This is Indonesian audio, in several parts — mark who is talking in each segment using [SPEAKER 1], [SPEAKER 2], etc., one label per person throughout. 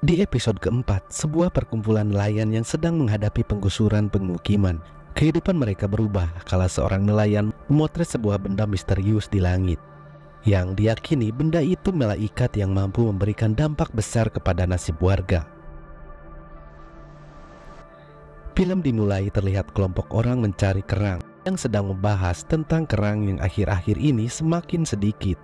[SPEAKER 1] Di episode keempat, sebuah perkumpulan nelayan yang sedang menghadapi penggusuran pemukiman. Kehidupan mereka berubah kala seorang nelayan memotret sebuah benda misterius di langit. Yang diyakini benda itu malaikat yang mampu memberikan dampak besar kepada nasib warga. Film dimulai terlihat kelompok orang mencari kerang yang sedang membahas tentang kerang yang akhir-akhir ini semakin sedikit.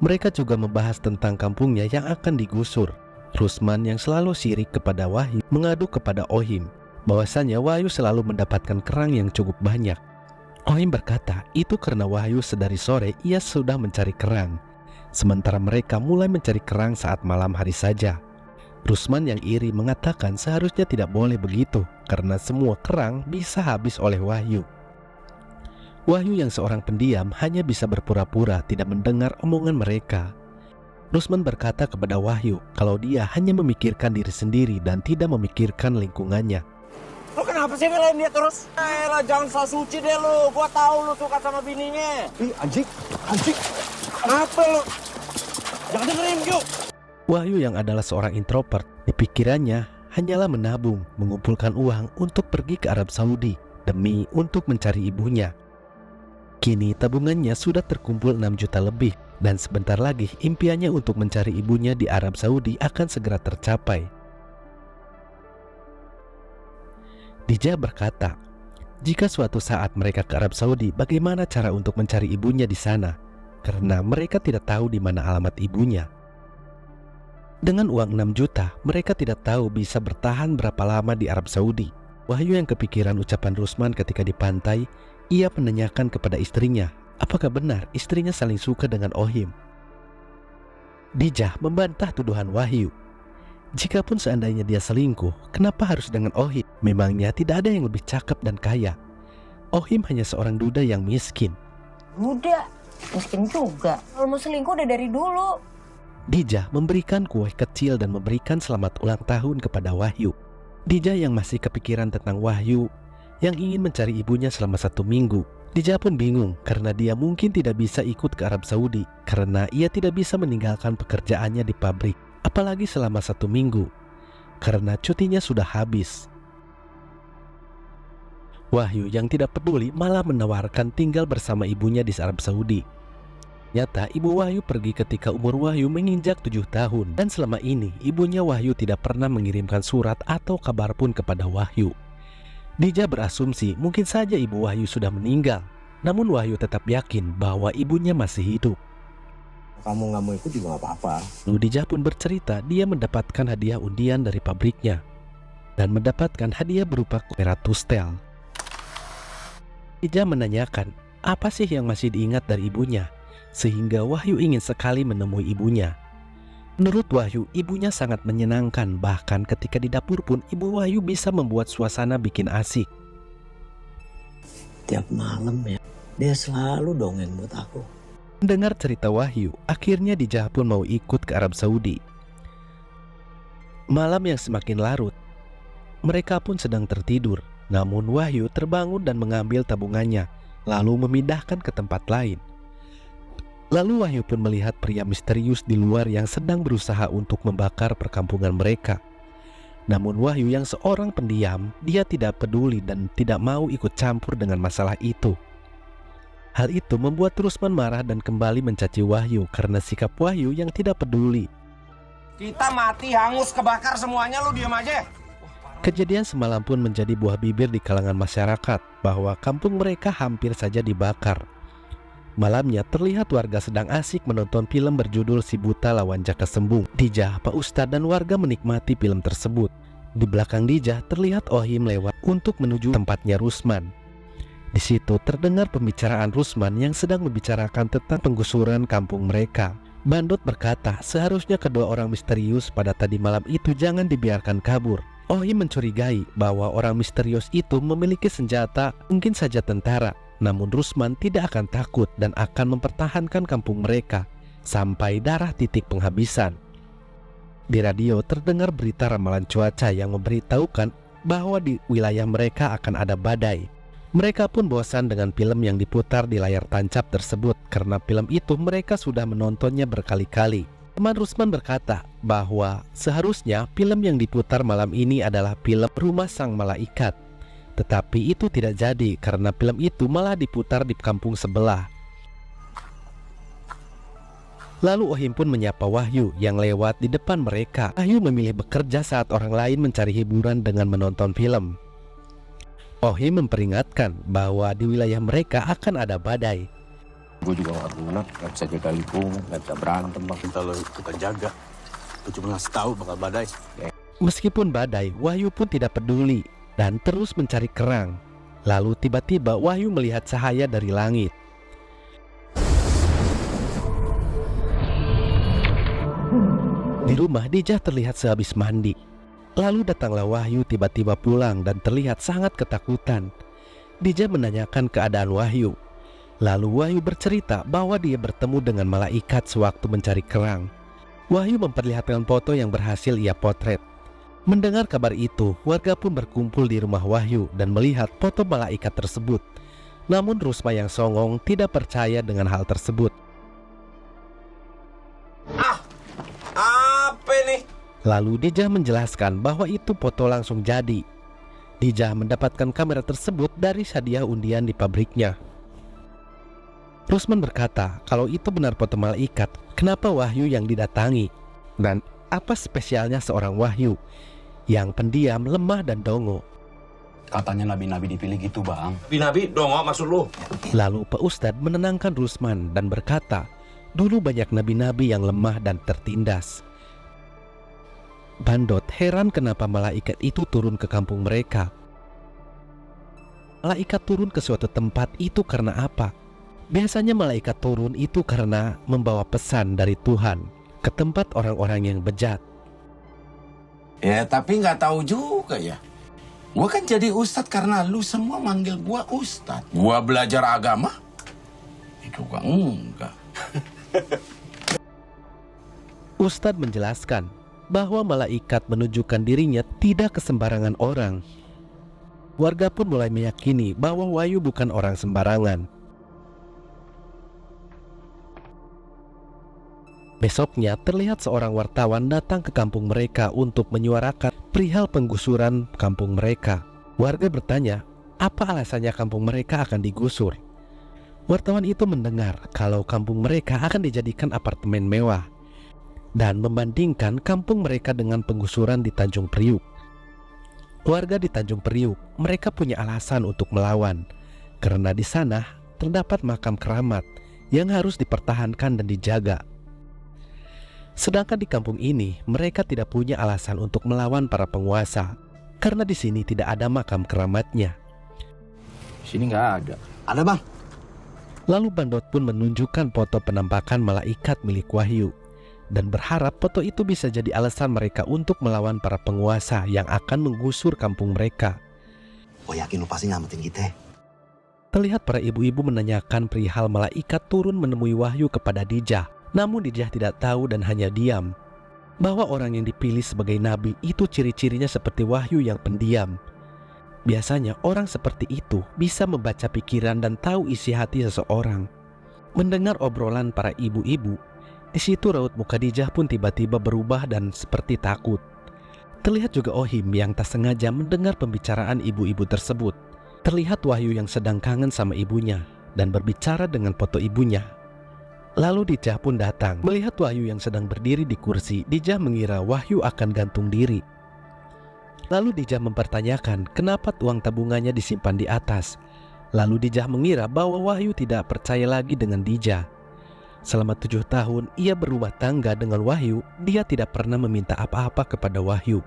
[SPEAKER 1] Mereka juga membahas tentang kampungnya yang akan digusur. Rusman yang selalu sirik kepada Wahyu mengadu kepada Ohim bahwasanya Wahyu selalu mendapatkan kerang yang cukup banyak. Ohim berkata itu karena Wahyu sedari sore ia sudah mencari kerang, sementara mereka mulai mencari kerang saat malam hari saja. Rusman yang iri mengatakan seharusnya tidak boleh begitu karena semua kerang bisa habis oleh Wahyu. Wahyu yang seorang pendiam hanya bisa berpura-pura tidak mendengar omongan mereka. Rusman berkata kepada Wahyu kalau dia hanya memikirkan diri sendiri dan tidak memikirkan lingkungannya.
[SPEAKER 2] Lo kenapa sih ngelain dia terus? Elah jangan so suci deh lo, gua tahu lo suka sama bininya. Ih anjing. Kenapa lo? Jangan dengerin yuk.
[SPEAKER 1] Wahyu yang adalah seorang introvert, di pikirannya hanyalah menabung, mengumpulkan uang untuk pergi ke Arab Saudi demi untuk mencari ibunya. Kini tabungannya sudah terkumpul 6 juta lebih dan sebentar lagi impiannya untuk mencari ibunya di Arab Saudi akan segera tercapai. Dija berkata, jika suatu saat mereka ke Arab Saudi, bagaimana cara untuk mencari ibunya di sana? Karena mereka tidak tahu di mana alamat ibunya. Dengan uang 6 juta, mereka tidak tahu bisa bertahan berapa lama di Arab Saudi. Wahyu yang kepikiran ucapan Rusman ketika di pantai, ia menanyakan kepada istrinya, apakah benar istrinya saling suka dengan Ohim? Dijah membantah tuduhan Wahyu. Jikapun seandainya dia selingkuh, kenapa harus dengan Ohim? Memangnya tidak ada yang lebih cakep dan kaya. Ohim hanya seorang duda yang miskin.
[SPEAKER 3] Duda, miskin juga. Kalau mau selingkuh udah dari dulu.
[SPEAKER 1] Dijah memberikan kue kecil dan memberikan selamat ulang tahun kepada Wahyu. Dijah yang masih kepikiran tentang Wahyu yang ingin mencari ibunya selama 1 minggu. Dijah pun bingung karena dia mungkin tidak bisa ikut ke Arab Saudi karena ia tidak bisa meninggalkan pekerjaannya di pabrik, apalagi selama 1 minggu karena cutinya sudah habis. Wahyu yang tidak peduli malah menawarkan tinggal bersama ibunya di Arab Saudi. Nyata ibu Wahyu pergi ketika umur Wahyu menginjak 7 tahun dan selama ini ibunya Wahyu tidak pernah mengirimkan surat atau kabar pun kepada Wahyu. Dija berasumsi mungkin saja ibu Wahyu sudah meninggal, namun Wahyu tetap yakin bahwa ibunya masih hidup.
[SPEAKER 2] Kamu nggak mau ikut juga nggak apa-apa.
[SPEAKER 1] Dija pun bercerita dia mendapatkan hadiah undian dari pabriknya dan mendapatkan hadiah berupa kamera Tustel. Dija menanyakan apa sih yang masih diingat dari ibunya sehingga Wahyu ingin sekali menemui ibunya. Menurut Wahyu, ibunya sangat menyenangkan, bahkan ketika di dapur pun ibu Wahyu bisa membuat suasana bikin asik.
[SPEAKER 4] Tiap malam ya, dia selalu dongeng buat aku.
[SPEAKER 1] Mendengar cerita Wahyu, akhirnya Dijah pun mau ikut ke Arab Saudi. Malam yang semakin larut, mereka pun sedang tertidur. Namun Wahyu terbangun dan mengambil tabungannya, lalu memindahkan ke tempat lain. Lalu Wahyu pun melihat pria misterius di luar yang sedang berusaha untuk membakar perkampungan mereka. Namun Wahyu yang seorang pendiam, dia tidak peduli dan tidak mau ikut campur dengan masalah itu. Hal itu membuat Rusman marah dan kembali mencaci Wahyu karena sikap Wahyu yang tidak peduli.
[SPEAKER 2] Kita mati, hangus, kebakar semuanya, lu diam aja.
[SPEAKER 1] Kejadian semalam pun menjadi buah bibir di kalangan masyarakat bahwa kampung mereka hampir saja dibakar. Malamnya terlihat warga sedang asik menonton film berjudul Si Buta Lawan Jaka Sembung. Dijah, Pak Ustadz dan warga menikmati film tersebut. Di belakang Dijah terlihat Ohim lewat untuk menuju tempatnya Rusman. Di situ terdengar pembicaraan Rusman yang sedang membicarakan tentang penggusuran kampung mereka. Bandot berkata seharusnya kedua orang misterius pada tadi malam itu jangan dibiarkan kabur. Ohim mencurigai bahwa orang misterius itu memiliki senjata, mungkin saja tentara. Namun Rusman tidak akan takut dan akan mempertahankan kampung mereka sampai darah titik penghabisan. Di radio terdengar berita ramalan cuaca yang memberitahukan bahwa di wilayah mereka akan ada badai. Mereka pun bosan dengan film yang diputar di layar tancap tersebut karena film itu mereka sudah menontonnya berkali-kali. Teman Rusman berkata bahwa seharusnya film yang diputar malam ini adalah film Rumah Sang Malaikat. Tetapi itu tidak jadi karena film itu malah diputar di kampung sebelah. Lalu Ohim pun menyapa Wahyu yang lewat di depan mereka. Wahyu memilih bekerja saat orang lain mencari hiburan dengan menonton film. Ohim memperingatkan bahwa di wilayah mereka akan ada badai.
[SPEAKER 2] Gue juga gak enak, gak bisa jaga lingkungan, gak bisa berantem. Kita lo ikutan jaga. Gue cuma ngasih tahu bakal badai.
[SPEAKER 1] Meskipun badai, Wahyu pun tidak peduli dan terus mencari kerang. Lalu tiba-tiba Wahyu melihat cahaya dari langit. Di rumah Dijah terlihat sehabis mandi. Lalu datanglah Wahyu tiba-tiba pulang dan terlihat sangat ketakutan. Dijah menanyakan keadaan Wahyu. Lalu Wahyu bercerita bahwa dia bertemu dengan malaikat sewaktu mencari kerang. Wahyu memperlihatkan foto yang berhasil ia potret. Mendengar kabar itu, warga pun berkumpul di rumah Wahyu dan melihat foto malaikat tersebut. Namun Rusma yang songong tidak percaya dengan hal tersebut.
[SPEAKER 2] Apa nih?
[SPEAKER 1] Lalu Dijah menjelaskan bahwa itu foto langsung jadi. Dijah mendapatkan kamera tersebut dari hadiah undian di pabriknya. Rusman berkata kalau itu benar foto malaikat, kenapa Wahyu yang didatangi? Dan apa spesialnya seorang Wahyu yang pendiam, lemah dan dongo?
[SPEAKER 5] Katanya nabi-nabi dipilih gitu, Bang.
[SPEAKER 2] Nabi dong, maksud lu?
[SPEAKER 1] Lalu Pak Ustadz menenangkan Rusman dan berkata, dulu banyak nabi-nabi yang lemah dan tertindas. Bandot heran kenapa malaikat itu turun ke kampung mereka. Malaikat turun ke suatu tempat itu karena apa? Biasanya malaikat turun itu karena membawa pesan dari Tuhan ke tempat orang-orang yang bejat.
[SPEAKER 5] Ya, tapi nggak tahu juga ya. Gua kan jadi ustadz karena lu semua manggil gua ustadz. Gua belajar agama, itu gua enggak.
[SPEAKER 1] Ustadz menjelaskan bahwa malaikat menunjukkan dirinya tidak ke sembarangan orang. Warga pun mulai meyakini bahwa Wahyu bukan orang sembarangan. Besoknya terlihat seorang wartawan datang ke kampung mereka untuk menyuarakan perihal penggusuran kampung mereka. Warga bertanya, apa alasannya kampung mereka akan digusur? Wartawan itu mendengar kalau kampung mereka akan dijadikan apartemen mewah dan membandingkan kampung mereka dengan penggusuran di Tanjung Priuk. Warga di Tanjung Priuk, mereka punya alasan untuk melawan karena di sana terdapat makam keramat yang harus dipertahankan dan dijaga. Sedangkan di kampung ini, mereka tidak punya alasan untuk melawan para penguasa karena di sini tidak ada makam keramatnya.
[SPEAKER 2] Sini nggak ada.
[SPEAKER 5] Ada, Bang.
[SPEAKER 1] Lalu Bandot pun menunjukkan foto penampakan malaikat milik Wahyu dan berharap foto itu bisa jadi alasan mereka untuk melawan para penguasa yang akan menggusur kampung mereka.
[SPEAKER 5] Oh, yakin lu pasti nyamatin kita?
[SPEAKER 1] Terlihat para ibu-ibu menanyakan perihal malaikat turun menemui Wahyu kepada Dijah. Namun Dijah tidak tahu dan hanya diam. Bahwa orang yang dipilih sebagai nabi itu ciri-cirinya seperti Wahyu yang pendiam. Biasanya orang seperti itu bisa membaca pikiran dan tahu isi hati seseorang. Mendengar obrolan para ibu-ibu, di situ raut muka Dijah pun tiba-tiba berubah dan seperti takut. Terlihat juga Ohim yang tak sengaja mendengar pembicaraan ibu-ibu tersebut. Terlihat Wahyu yang sedang kangen sama ibunya dan berbicara dengan foto ibunya. Lalu Dijah pun datang. Melihat Wahyu yang sedang berdiri di kursi, Dijah mengira Wahyu akan gantung diri. Lalu Dijah mempertanyakan kenapa uang tabungannya disimpan di atas. Lalu Dijah mengira bahwa Wahyu tidak percaya lagi dengan Dijah. Selama 7 tahun ia berumah tangga dengan Wahyu, dia tidak pernah meminta apa-apa kepada Wahyu.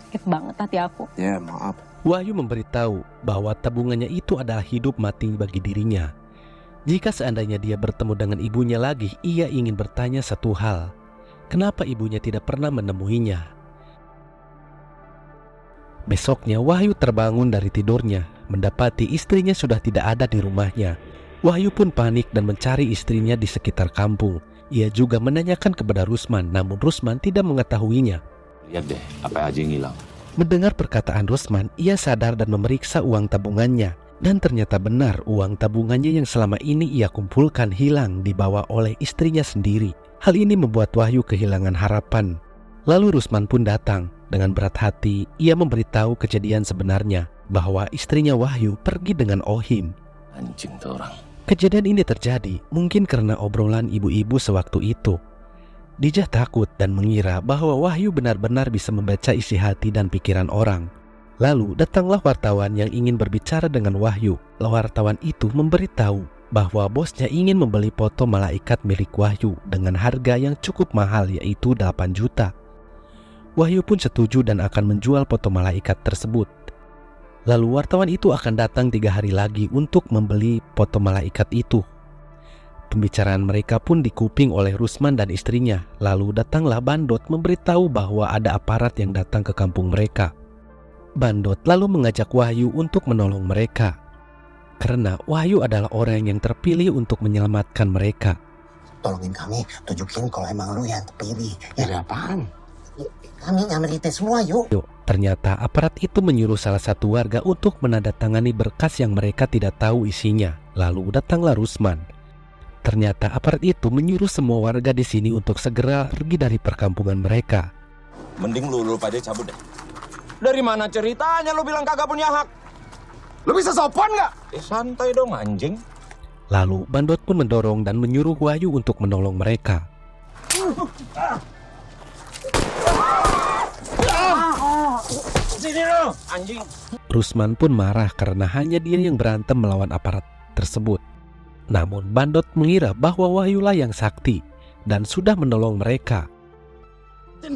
[SPEAKER 3] Sakit banget hati aku.
[SPEAKER 2] Ya, maaf.
[SPEAKER 1] Wahyu memberitahu bahwa tabungannya itu adalah hidup mati bagi dirinya. Jika seandainya dia bertemu dengan ibunya lagi, ia ingin bertanya satu hal. Kenapa ibunya tidak pernah menemuinya? Besoknya Wahyu terbangun dari tidurnya, mendapati istrinya sudah tidak ada di rumahnya. Wahyu pun panik dan mencari istrinya di sekitar kampung. Ia juga menanyakan kepada Rusman, namun Rusman tidak mengetahuinya.
[SPEAKER 2] Lihat deh, apa aja yang hilang.
[SPEAKER 1] Mendengar perkataan Rusman, ia sadar dan memeriksa uang tabungannya. Dan ternyata benar uang tabungannya yang selama ini ia kumpulkan hilang dibawa oleh istrinya sendiri. Hal ini membuat Wahyu kehilangan harapan. Lalu Rusman pun datang. Dengan berat hati, ia memberitahu kejadian sebenarnya bahwa istrinya Wahyu pergi dengan Ohim.
[SPEAKER 5] Anjing tuh orang.
[SPEAKER 1] Kejadian ini terjadi mungkin karena obrolan ibu-ibu sewaktu itu. Dijah takut dan mengira bahwa Wahyu benar-benar bisa membaca isi hati dan pikiran orang. Lalu datanglah wartawan yang ingin berbicara dengan Wahyu. Wartawan itu memberitahu bahwa bosnya ingin membeli foto malaikat milik Wahyu dengan harga yang cukup mahal, yaitu 8 juta. Wahyu pun setuju dan akan menjual foto malaikat tersebut. Lalu wartawan itu akan datang 3 hari lagi untuk membeli foto malaikat itu. Pembicaraan mereka pun dikuping oleh Rusman dan istrinya. Lalu datanglah Bandot memberitahu bahwa ada aparat yang datang ke kampung mereka. Bandot lalu mengajak Wahyu untuk menolong mereka. Karena Wahyu adalah orang yang terpilih untuk menyelamatkan mereka.
[SPEAKER 4] Tolongin kami, tunjukin kalau emang lu yang terpilih.
[SPEAKER 5] Dari apaan?
[SPEAKER 4] Kami nyameritin semua yuk.
[SPEAKER 1] Ternyata aparat itu menyuruh salah satu warga untuk menandatangani berkas yang mereka tidak tahu isinya. Lalu datanglah Rusman. Ternyata aparat itu menyuruh semua warga di sini untuk segera pergi dari perkampungan mereka.
[SPEAKER 2] Mending lu pada cabut deh. Dari mana ceritanya lu bilang kagak punya hak? Lu bisa sopan nggak? Santai dong anjing.
[SPEAKER 1] Lalu Bandot pun mendorong dan menyuruh Wahyu untuk menolong mereka.
[SPEAKER 2] Sini lu, anjing.
[SPEAKER 1] Rusman pun marah karena hanya dia yang berantem melawan aparat tersebut. Namun Bandot mengira bahwa Wahyulah yang sakti dan sudah menolong mereka.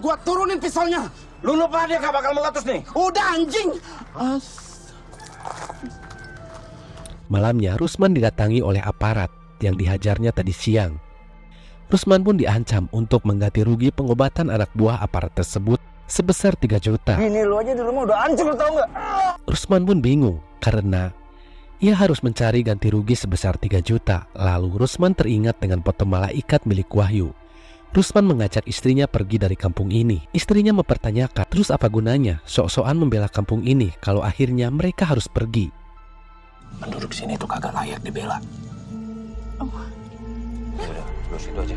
[SPEAKER 2] Gua turunin pistolnya. Lu lupa dia gak bakal meletus nih. Udah anjing.
[SPEAKER 1] Malamnya Rusman didatangi oleh aparat yang dihajarnya tadi siang. Rusman pun diancam untuk mengganti rugi pengobatan anak buah aparat tersebut sebesar 3 juta.
[SPEAKER 2] Ini lu aja di rumah udah hancur, tau gak?
[SPEAKER 1] Rusman pun bingung karena ia harus mencari ganti rugi sebesar 3 juta. Lalu Rusman teringat dengan foto malaikat milik Wahyu. Rusman mengajak istrinya pergi dari kampung ini. Istrinya mempertanyakan, terus apa gunanya sok-sokan membela kampung ini kalau akhirnya mereka harus pergi.
[SPEAKER 5] Penduduk sini tuh kagak layak dibela.
[SPEAKER 2] Udah, lu situ aja.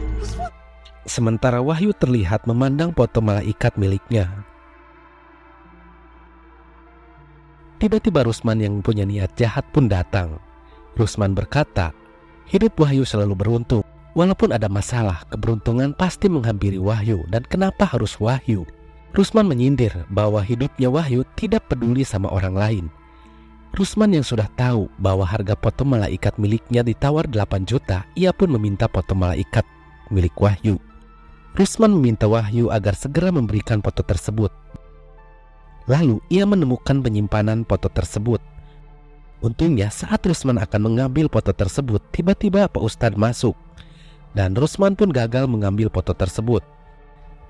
[SPEAKER 1] Sementara Wahyu terlihat memandang foto malaikat miliknya. Tiba-tiba Rusman yang punya niat jahat pun datang. Rusman berkata, hidup Wahyu selalu beruntung. Walaupun ada masalah, keberuntungan pasti menghampiri Wahyu. Dan kenapa harus Wahyu? Rusman menyindir bahwa hidupnya Wahyu tidak peduli sama orang lain. Rusman yang sudah tahu bahwa harga foto malaikat miliknya ditawar 8 juta, ia pun meminta foto malaikat milik Wahyu. Rusman meminta Wahyu agar segera memberikan foto tersebut. Lalu ia menemukan penyimpanan foto tersebut. Untungnya saat Rusman akan mengambil foto tersebut, tiba-tiba Pak Ustadz masuk. Dan Rusman pun gagal mengambil foto tersebut.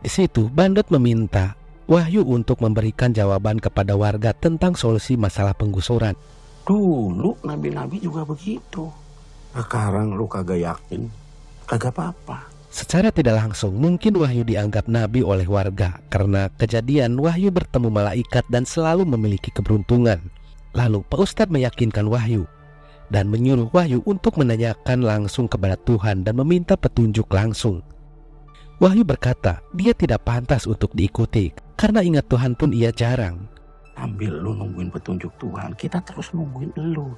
[SPEAKER 1] Di situ Bandot meminta Wahyu untuk memberikan jawaban kepada warga tentang solusi masalah penggusuran.
[SPEAKER 5] Dulu nabi-nabi juga begitu. Sekarang lu kagak yakin, kagak apa-apa.
[SPEAKER 1] Secara tidak langsung mungkin Wahyu dianggap nabi oleh warga karena kejadian Wahyu bertemu malaikat dan selalu memiliki keberuntungan. Lalu Pak Ustadz meyakinkan Wahyu dan menyuruh Wahyu untuk menanyakan langsung kepada Tuhan dan meminta petunjuk langsung. Wahyu berkata dia tidak pantas untuk diikuti karena ingat Tuhan pun ia jarang.
[SPEAKER 5] Ambil lu nungguin petunjuk Tuhan, kita terus nungguin lu.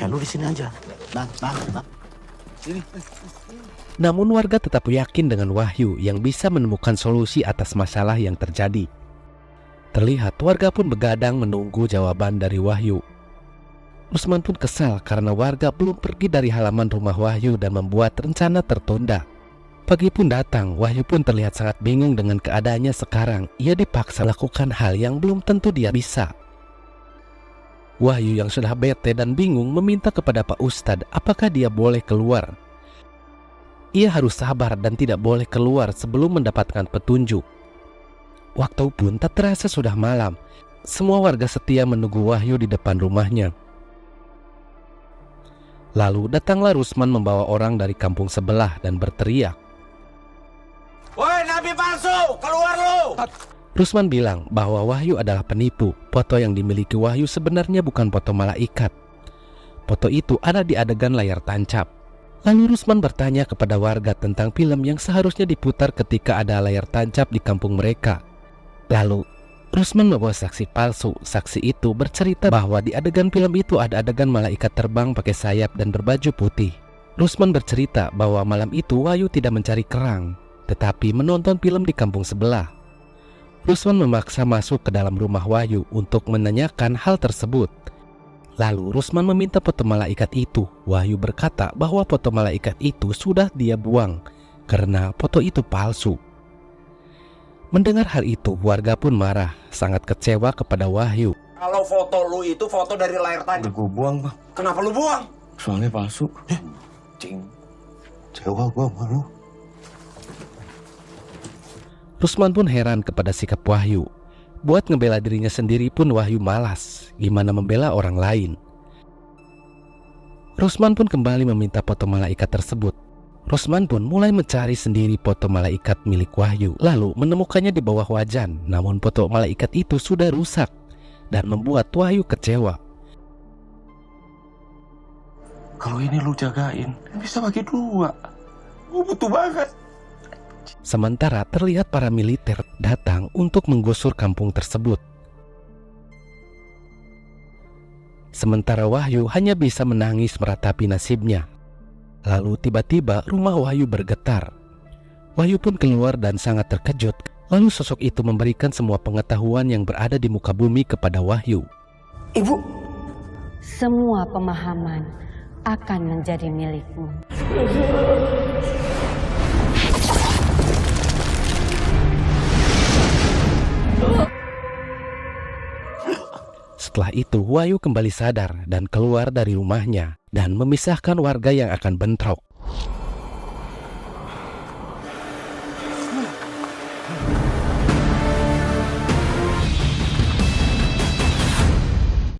[SPEAKER 5] Ya lu di sini aja.
[SPEAKER 4] Bang.
[SPEAKER 5] Sini.
[SPEAKER 1] Namun warga tetap yakin dengan Wahyu yang bisa menemukan solusi atas masalah yang terjadi. Terlihat warga pun begadang menunggu jawaban dari Wahyu. Rusman pun kesal karena warga belum pergi dari halaman rumah Wahyu dan membuat rencana tertunda. Pagi pun datang, Wahyu pun terlihat sangat bingung dengan keadaannya sekarang. Ia dipaksa lakukan hal yang belum tentu dia bisa. Wahyu yang sudah bete dan bingung meminta kepada Pak Ustadz apakah dia boleh keluar. Ia harus sabar dan tidak boleh keluar sebelum mendapatkan petunjuk. Waktu pun tak terasa sudah malam. Semua warga setia menunggu Wahyu di depan rumahnya. Lalu datanglah Rusman membawa orang dari kampung sebelah dan berteriak.
[SPEAKER 2] Woi, nabi palsu, keluar lu!
[SPEAKER 1] Rusman bilang bahwa Wahyu adalah penipu. Foto yang dimiliki Wahyu sebenarnya bukan foto malaikat. foto itu ada di adegan layar tancap. Lalu Rusman bertanya kepada warga tentang film yang seharusnya diputar ketika ada layar tancap di kampung mereka. Lalu Rusman membawa saksi palsu. Saksi itu bercerita bahwa di adegan film itu ada adegan malaikat terbang pakai sayap dan berbaju putih. Rusman bercerita bahwa malam itu Wahyu tidak mencari kerang, tetapi menonton film di kampung sebelah. Rusman memaksa masuk ke dalam rumah Wahyu untuk menanyakan hal tersebut. Lalu Rusman meminta foto malaikat itu. Wahyu berkata bahwa foto malaikat itu sudah dia buang karena foto itu palsu. Mendengar hal itu, warga pun marah, sangat kecewa kepada Wahyu.
[SPEAKER 2] Kalau foto lu itu foto dari layar tancap.
[SPEAKER 4] Udah gue buang, Bang.
[SPEAKER 2] Kenapa lu buang?
[SPEAKER 4] Soalnya palsu.
[SPEAKER 2] Cing.
[SPEAKER 4] Kecewa gue sama lu.
[SPEAKER 1] Rusman pun heran kepada sikap Wahyu. Buat ngebela dirinya sendiri pun Wahyu malas. Gimana membela orang lain? Rusman pun kembali meminta foto malaikat tersebut. Rusman pun mulai mencari sendiri foto malaikat milik Wahyu. Lalu menemukannya di bawah wajan. Namun foto malaikat itu sudah rusak dan membuat Wahyu kecewa.
[SPEAKER 2] Kalau ini lu jagain, bisa bagi dua. Gue butuh banget.
[SPEAKER 1] Sementara terlihat para militer datang untuk menggusur kampung tersebut. Sementara Wahyu hanya bisa menangis meratapi nasibnya. Lalu tiba-tiba rumah Wahyu bergetar. Wahyu pun keluar dan sangat terkejut. Lalu sosok itu memberikan semua pengetahuan yang berada di muka bumi kepada Wahyu.
[SPEAKER 2] Ibu,
[SPEAKER 6] Semua pemahaman akan menjadi milikmu.
[SPEAKER 1] Setelah itu Wahyu kembali sadar dan keluar dari rumahnya dan memisahkan warga yang akan bentrok.